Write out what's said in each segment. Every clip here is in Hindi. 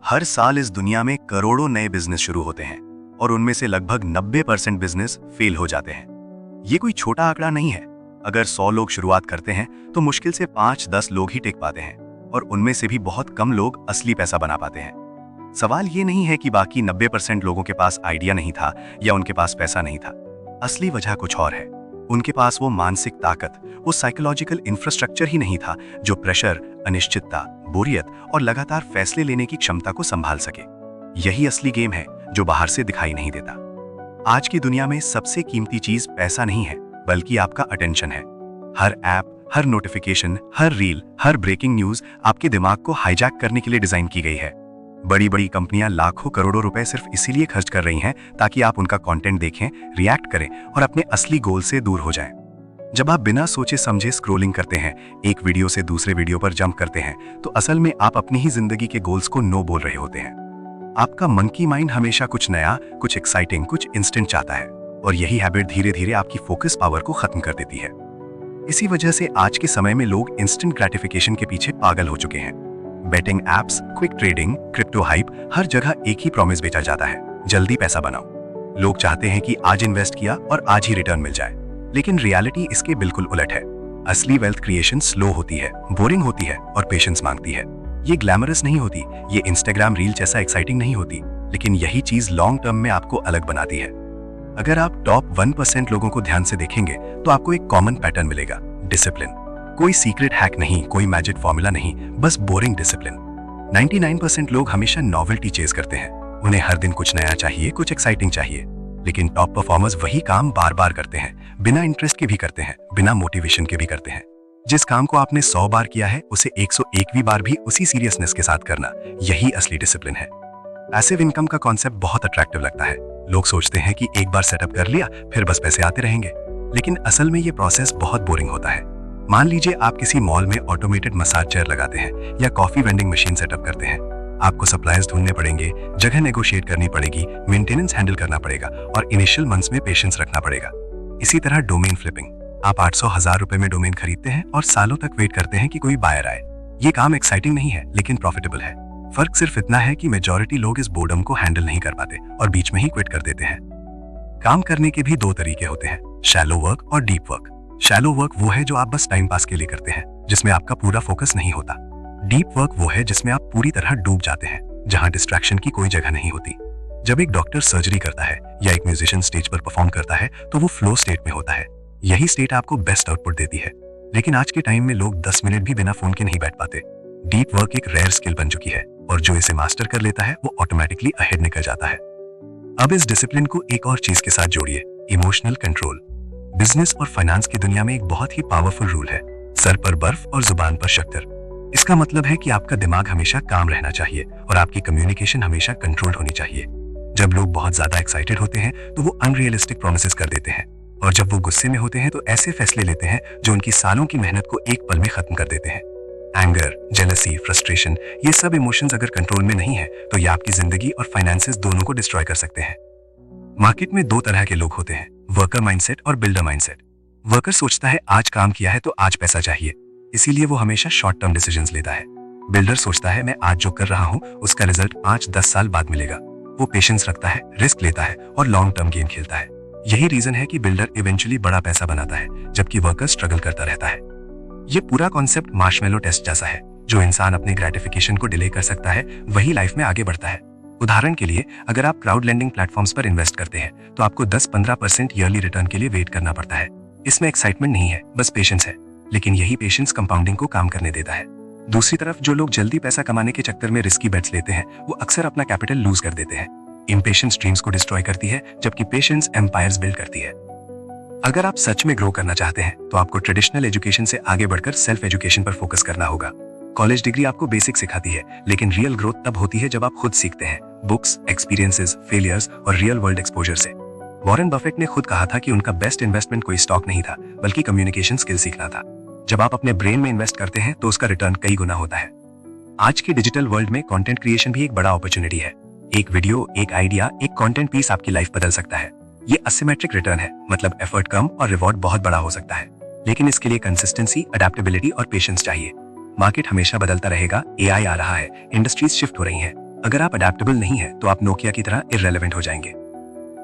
हर साल इस दुनिया में करोड़ों नए बिजनेस शुरू होते हैं और उनमें से लगभग 90% बिजनेस फेल हो जाते हैं। ये कोई छोटा आंकड़ा नहीं है। अगर 100 लोग शुरुआत करते हैं तो मुश्किल से 5-10 लोग ही टिक पाते हैं और उनमें से भी बहुत कम लोग असली पैसा बना पाते हैं। सवाल ये नहीं है कि बाकी 90% लोगों के पास आइडिया नहीं था या उनके पास पैसा नहीं था। असली वजह कुछ और है। उनके पास वो मानसिक ताकत, वो साइकोलॉजिकल इंफ्रास्ट्रक्चर ही नहीं था जो प्रेशर, अनिश्चितता, बोरियत और लगातार फैसले लेने की क्षमता को संभाल सके। यही असली गेम है जो बाहर से दिखाई नहीं देता। आज की दुनिया में सबसे कीमती चीज पैसा नहीं है, बल्कि आपका अटेंशन है। हर ऐप, हर नोटिफिकेशन, हर रील, हर ब्रेकिंग न्यूज आपके दिमाग को हाईजैक करने के लिए डिजाइन की गई है। बड़ी बड़ी कंपनियां लाखों करोड़ों रुपए सिर्फ इसीलिए खर्च कर रही हैं ताकि आप उनका कंटेंट देखें, रिएक्ट करें और अपने असली गोल से दूर हो जाएं। जब आप बिना सोचे समझे स्क्रॉलिंग करते हैं, एक वीडियो से दूसरे वीडियो पर जंप करते हैं, तो असल में आप अपनी ही जिंदगी के गोल्स को नो बोल रहे होते हैं। आपका मंकी माइंड हमेशा कुछ नया, कुछ एक्साइटिंग, कुछ इंस्टेंट चाहता है और यही हैबिट धीरे धीरे आपकी फोकस पावर को खत्म कर देती है। इसी वजह से आज के समय में लोग इंस्टेंट ग्रेटिफिकेशन के पीछे पागल हो चुके हैं। Betting apps, quick trading, crypto hype, हर जगह एक ही प्रॉमिस बेचा जाता है, जल्दी पैसा बनाओ। लोग चाहते हैं कि आज इन्वेस्ट किया और आज ही रिटर्न मिल जाए, लेकिन रियलिटी इसके बिल्कुल उलट है। असली वेल्थ क्रिएशन स्लो होती है, बोरिंग होती है और पेशेंस मांगती है। ये ग्लैमरस नहीं होती, ये इंस्टाग्राम रील जैसा एक्साइटिंग नहीं होती, लेकिन यही चीज लॉन्ग टर्म में आपको अलग बनाती है। अगर आप टॉप 1% लोगों को ध्यान से देखेंगे तो आपको एक कॉमन पैटर्न मिलेगा, डिसिप्लिन। कोई सीक्रेट हैक नहीं, कोई मैजिक फॉर्मूला नहीं, बस बोरिंग डिसिप्लिन। 99% लोग हमेशा नॉवेल्टी चेज करते हैं। उन्हें हर दिन कुछ नया चाहिए, कुछ एक्साइटिंग चाहिए। लेकिन टॉप परफॉर्मर्स वही काम बार बार करते हैं, बिना इंटरेस्ट के भी करते हैं, बिना मोटिवेशन के भी करते हैं। जिस काम को आपने 100 बार किया है, उसे 101वीं बार भी उसी सीरियसनेस के साथ करना, यही असली डिसिप्लिन है। पैसिव इनकम का कॉन्सेप्ट बहुत अट्रैक्टिव लगता है। लोग सोचते हैं कि एक बार सेटअप कर लिया फिर बस पैसे आते रहेंगे, लेकिन असल में ये प्रोसेस बहुत बोरिंग होता है। मान लीजिए आप किसी मॉल में ऑटोमेटेड मसाज चेयर लगाते हैं या कॉफी वेंडिंग मशीन सेटअप करते हैं। आपको सप्लायर्स ढूंढने पड़ेंगे, जगह नेगोशिएट करनी पड़ेगी, मेंटेनेंस हैंडल करना पड़ेगा और इनिशियल मंथ्स में पेशेंस रखना पड़ेगा। इसी तरह डोमेन फ्लिपिंग, आप 800,000 रुपए में डोमेन खरीदते हैं और सालों तक वेट करते हैं कि कोई बायर आए। ये काम एक्साइटिंग नहीं है, लेकिन प्रॉफिटेबल है। फर्क सिर्फ इतना है कि मेजॉरिटी लोग इस बोर्डम को हैंडल नहीं कर पाते और बीच में ही क्विट कर देते हैं। काम करने के भी दो तरीके होते हैं, शैलो वर्क और डीप वर्क। शैलो वर्क वो है जो आप बस टाइम पास के लिए करते हैं, जिसमें आपका पूरा फोकस नहीं होता। डीप वर्क वो है जिसमें आप पूरी तरह डूब जाते हैं, जहां डिस्ट्रैक्शन की कोई जगह नहीं होती। जब एक डॉक्टर सर्जरी करता है या एक म्यूजिशियन स्टेज पर परफॉर्म करता है तो वो फ्लो स्टेट में होता है। यही स्टेट आपको बेस्ट आउटपुट देती है। लेकिन आज के टाइम में लोग 10 मिनट भी बिना फोन के नहीं बैठ पाते। डीप वर्क एक रेयर स्किल बन चुकी है और जो इसे मास्टर कर लेता है वो ऑटोमेटिकली अहेड निकल जाता है। अब इस डिसिप्लिन को एक और चीज के साथ जोड़िए, इमोशनल कंट्रोल। बिजनेस और फाइनेंस की दुनिया में एक बहुत ही पावरफुल रूल है, सर पर बर्फ और जुबान पर शक्कर। इसका मतलब है कि आपका दिमाग हमेशा काम रहना चाहिए और आपकी कम्युनिकेशन हमेशा कंट्रोल्ड होनी चाहिए। जब लोग बहुत ज्यादा एक्साइटेड होते हैं तो वो अनरियलिस्टिक प्रोमिसेस कर देते हैं और जब वो गुस्से में होते हैं तो ऐसे फैसले लेते हैं जो उनकी सालों की मेहनत को एक पल में खत्म कर देते हैं। एंगर, जेलसी, फ्रस्ट्रेशन, ये सब इमोशंस अगर कंट्रोल में नहीं है तो ये आपकी जिंदगी और फाइनेंसेस दोनों को डिस्ट्रॉय कर सकते हैं। मार्केट में दो तरह के लोग होते हैं, वर्कर माइंडसेट और बिल्डर माइंडसेट। वर्कर सोचता है आज काम किया है तो आज पैसा चाहिए, इसीलिए वो हमेशा शॉर्ट टर्म डिसीजंस लेता है। बिल्डर सोचता है मैं आज जो कर रहा हूँ उसका रिजल्ट 5-10 साल बाद मिलेगा। वो पेशेंस रखता है, रिस्क लेता है और लॉन्ग टर्म गेम खेलता है। यही रीजन है कि बिल्डर इवेंचुअली बड़ा पैसा बनाता है, जबकि वर्कर स्ट्रगल करता रहता है। ये पूरा कॉन्सेप्ट मार्शमेलो टेस्ट जैसा है। जो इंसान अपने ग्रेटिफिकेशन को डिले कर सकता है वही लाइफ में आगे बढ़ता है। उदाहरण के लिए, अगर आप क्राउड लेंडिंग प्लेटफॉर्म्स पर इन्वेस्ट करते हैं तो आपको 10-15% ईयरली रिटर्न के लिए वेट करना पड़ता है। इसमें एक्साइटमेंट नहीं है, बस पेशेंस है, लेकिन यही पेशेंस कंपाउंडिंग को काम करने देता है। दूसरी तरफ जो लोग जल्दी पैसा कमाने के चक्कर में रिस्की बेट्स लेते हैं वो अक्सर अपना कैपिटल लूज कर देते हैं। इम्पेशेंस ड्रीम्स को डिस्ट्रॉय करती है, जबकि पेशेंस एम्पायर्स बिल्ड करती है। अगर आप सच में ग्रो करना चाहते हैं तो आपको ट्रेडिशनल एजुकेशन से आगे बढ़कर सेल्फ एजुकेशन पर फोकस करना होगा। कॉलेज डिग्री आपको बेसिक सिखाती है, लेकिन रियल ग्रोथ तब होती है जब आप खुद सीखते हैं, बुक्स, एक्सपीरियंसेस, फेलियर्स और रियल वर्ल्ड एक्सपोजर से। वॉरेन बफेट ने खुद कहा था कि उनका बेस्ट इन्वेस्टमेंट कोई स्टॉक नहीं था, बल्कि कम्युनिकेशन स्किल सीखना था। जब आप अपने ब्रेन में इन्वेस्ट करते हैं तो उसका रिटर्न कई गुना होता है। आज की डिजिटल वर्ल्ड में कंटेंट क्रिएशन भी एक बड़ा अपॉर्चुनिटी है। एक वीडियो, एक आइडिया, एक कंटेंट पीस आपकी लाइफ बदल सकता है। ये असिमेट्रिक रिटर्न है, मतलब एफर्ट कम और रिवॉर्ड बहुत बड़ा हो सकता है, लेकिन इसके लिए कंसिस्टेंसी, अडेप्टेबिलिटी और पेशेंस चाहिए। मार्केट हमेशा बदलता रहेगा, एआई आ रहा है, इंडस्ट्रीज शिफ्ट हो रही हैं। अगर आप अडेप्टेबल नहीं है तो आप नोकिया की तरह इररेलेवेंट हो जाएंगे।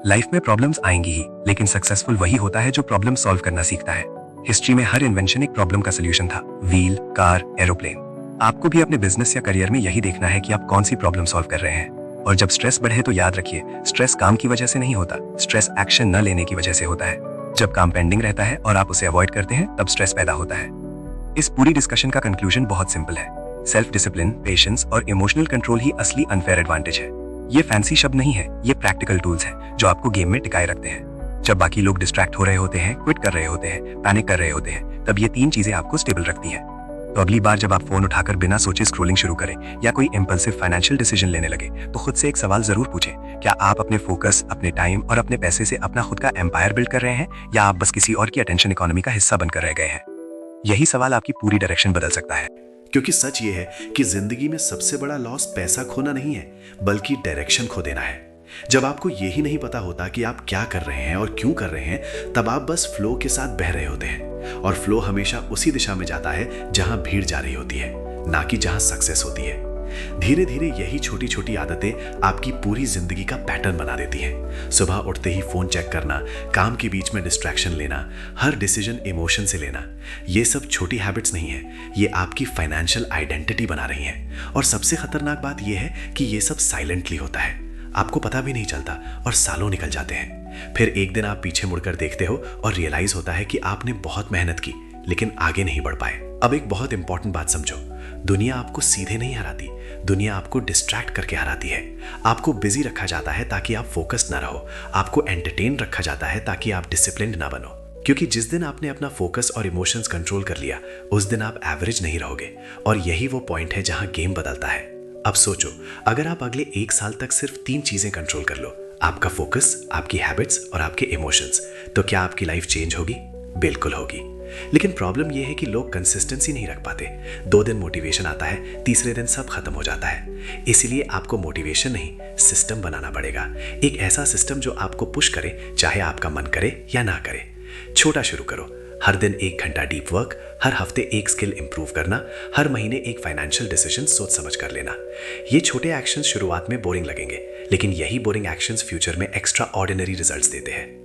लाइफ में प्रॉब्लम्स आएंगी ही, लेकिन सक्सेसफुल वही होता है जो प्रॉब्लम सॉल्व करना सीखता है। हिस्ट्री में हर इन्वेंशन एक प्रॉब्लम का सोल्यूशन था। Wheel, car, aeroplane. आपको भी अपने बिजनेस या करियर में यही देखना है कि आप कौन सी प्रॉब्लम सॉल्व कर रहे हैं। और जब स्ट्रेस बढ़े तो याद रखिए, स्ट्रेस काम की वजह से नहीं होता, स्ट्रेस एक्शन न लेने की वजह से होता है। जब काम पेंडिंग रहता है और आप उसे अवॉइड करते हैं तब स्ट्रेस पैदा होता है। इस पूरी डिस्कशन का कंक्लूजन बहुत सिंपल है। सेल्फ डिसिप्लिन, पेशेंस और इमोशनल कंट्रोल ही असली अनफेयर एडवांटेज है। ये फैंसी शब्द नहीं है, ये प्रैक्टिकल टूल्स हैं जो आपको गेम में टिकाए रखते हैं। जब बाकी लोग डिस्ट्रैक्ट हो रहे होते हैं, क्विट कर रहे होते हैं, पैनिक कर रहे होते हैं, तब ये 3 चीजें आपको स्टेबल रखती हैं। तो अगली बार जब आप फोन उठाकर बिना सोचे स्क्रोलिंग शुरू करें या कोई इम्पल्सिव फाइनेंशियल डिसीजन लेने लगे, तो खुद से एक सवाल जरूर पूछें, क्या आप अपने फोकस, अपने टाइम और अपने पैसे से अपना खुद का एम्पायर बिल्ड कर रहे हैं, या आप बस किसी और की अटेंशन इकोनॉमी का हिस्सा बनकर रह गए हैं। यही सवाल आपकी पूरी डायरेक्शन बदल सकता है। क्योंकि सच ये है कि जिंदगी में सबसे बड़ा लॉस पैसा खोना नहीं है, बल्कि डायरेक्शन खो देना है। जब आपको यही नहीं पता होता कि आप क्या कर रहे हैं और क्यों कर रहे हैं, तब आप बस फ्लो के साथ बह रहे होते हैं। और फ्लो हमेशा उसी दिशा में जाता है जहां भीड़ जा रही होती है, ना कि जहां सक्सेस होती है। धीरे धीरे यही छोटी छोटी आदतें आपकी पूरी जिंदगी का पैटर्न बना देती हैं। सुबह उठते ही फोन चेक करना, काम के बीच में डिस्ट्रैक्शन लेना, हर डिसीजन इमोशन से लेना, ये सब छोटी हैबिट्स नहीं है, ये आपकी फाइनेंशियल आइडेंटिटी बना रही हैं। और सबसे खतरनाक बात यह है कि ये सब साइलेंटली होता है, आपको पता भी नहीं चलता और सालों निकल जाते हैं। फिर एक दिन आप पीछे मुड़कर देखते हो और रियलाइज होता है कि आपने बहुत मेहनत की, लेकिन आगे नहीं बढ़ पाए। अब एक बहुत इंपॉर्टेंट बात समझो, दुनिया आपको सीधे नहीं हराती, दुनिया आपको डिस्ट्रैक्ट करके हराती है। आपको बिजी रखा जाता है ताकि आप फोकस्ड ना रहो, आपको एंटरटेन रखा जाता है ताकि आप डिसिप्लिन्ड ना बनो। क्योंकि जिस दिन आपने अपना फोकस और इमोशंस कंट्रोल कर लिया, उस दिन आप एवरेज नहीं रहोगे। और यही वो पॉइंट है जहां गेम बदलता है। अब सोचो, अगर आप अगले 1 साल तक सिर्फ 3 चीजें कंट्रोल कर लो, आपका फोकस, आपकी हैबिट्स और आपके इमोशंस, तो क्या आपकी लाइफ चेंज होगी? बिल्कुल होगी। लेकिन प्रॉब्लम यह है कि लोग कंसिस्टेंसी नहीं रख पाते। 2 दिन मोटिवेशन आता है, तीसरे दिन सब खत्म हो जाता है। इसलिए आपको मोटिवेशन नहीं, सिस्टम बनाना पड़ेगा। एक ऐसा सिस्टम जो आपको पुश करे, चाहे आपका मन करे या ना करे। छोटा शुरू करो, हर दिन 1 घंटा डीप वर्क, हर हफ्ते एक स्किल इंप्रूव करना, हर महीने एक फाइनेंशियल डिसीजन सोच समझ कर लेना। ये छोटे एक्शंस शुरुआत में बोरिंग लगेंगे, लेकिन यही बोरिंग एक्शंस फ्यूचर में एक्स्ट्रा ऑर्डिनरी रिजल्ट्स देते हैं।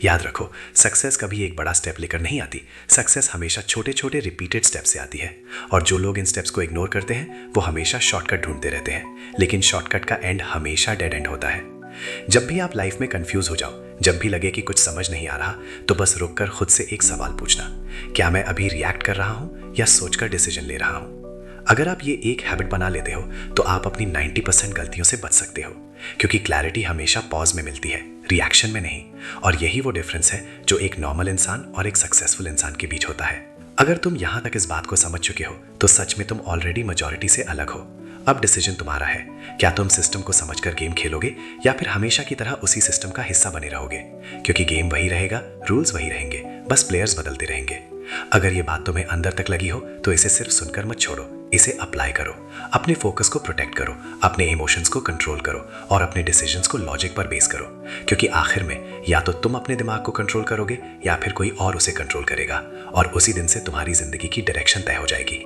याद रखो, सक्सेस कभी एक बड़ा स्टेप लेकर नहीं आती, सक्सेस हमेशा छोटे छोटे रिपीटेड स्टेप से आती है। और जो लोग इन स्टेप्स को इग्नोर करते हैं, वो हमेशा शॉर्टकट ढूंढते रहते हैं, लेकिन शॉर्टकट का एंड हमेशा डेड एंड होता है। जब भी आप लाइफ में कंफ्यूज हो जाओ, जब भी लगे कि कुछ समझ नहीं आ रहा, तो बस रुककर खुद से एक सवाल पूछना, क्या मैं अभी रिएक्ट कर रहा हूं या सोचकर डिसीजन ले रहा हूं? अगर आप ये एक हैबिट बना लेते हो, तो आप अपनी 90% गलतियों से बच सकते हो। क्योंकि क्लैरिटी हमेशा पॉज में मिलती है, रिएक्शन में नहीं। और यही वो डिफरेंस है जो एक नॉर्मल इंसान और एक सक्सेसफुल इंसान के बीच होता है। अगर तुम यहां तक इस बात को समझ चुके हो, तो सच में तुम ऑलरेडी मेजॉरिटी से अलग हो। अब डिसीजन तुम्हारा है, क्या तुम सिस्टम को समझकर गेम खेलोगे या फिर हमेशा की तरह उसी सिस्टम का हिस्सा बने रहोगे? क्योंकि गेम वही रहेगा, रूल्स वही रहेंगे, बस प्लेयर्स बदलते रहेंगे। अगर ये बात तुम्हें अंदर तक लगी हो, तो इसे सिर्फ सुनकर मत छोड़ो, इसे अप्लाई करो। अपने फोकस को प्रोटेक्ट करो, अपने इमोशंस को कंट्रोल करो और अपने डिसीजंस को लॉजिक पर बेस करो। क्योंकि आखिर में या तो तुम अपने दिमाग को कंट्रोल करोगे या फिर कोई और उसे कंट्रोल करेगा, और उसी दिन से तुम्हारी जिंदगी की डायरेक्शन तय हो जाएगी।